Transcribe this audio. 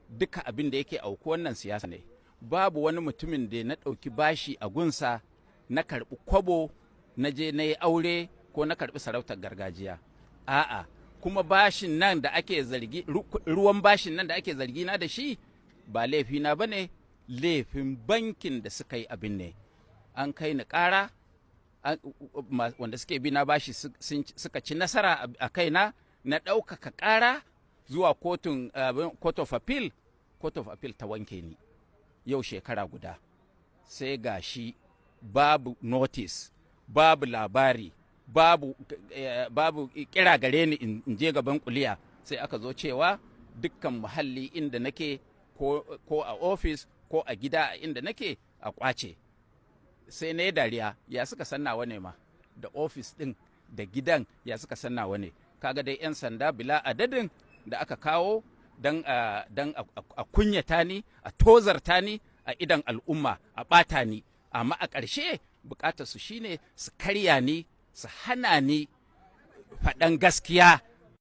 duka abin da yake auku wannan siyasa ne. Babu wani mutumin da na ɗauki bashi a gunsa na karɓi kwabo na je na yi aure ko na karɓi sarautar gargajiya. A'a, kuma bashin nan da ake zargi, ruwan bashin nan da ake zargi na da shi ba laifina ba ne, laifin bankin da suka yi abin ne. An kai ni ƙara, wanda suke bi na bashi suka ci nasara a kaina, na ɗaukaka ƙara zuwa court of appeal ta wanke ni yau shekara guda. Sai gashi babu notice, babu labari, babu kira gare ni in je gaban kuliya. Sai aka zo cewa dukkan muhalli inda nake ko a ofis ko a gida a inda nake a kwace. Sai na yi dariya, ya suka san nawa ne ma, da ofis ɗin da gidan ya suka san nawa ne. Kaga dai 'yan sanda bila adadin da aka kawo don a kunyata ni, a tozarta ni a idan al'umma, a ɓata ni. Amma a ƙarshe bukatar su shine su karya ni, su hana ni faɗan gaskiya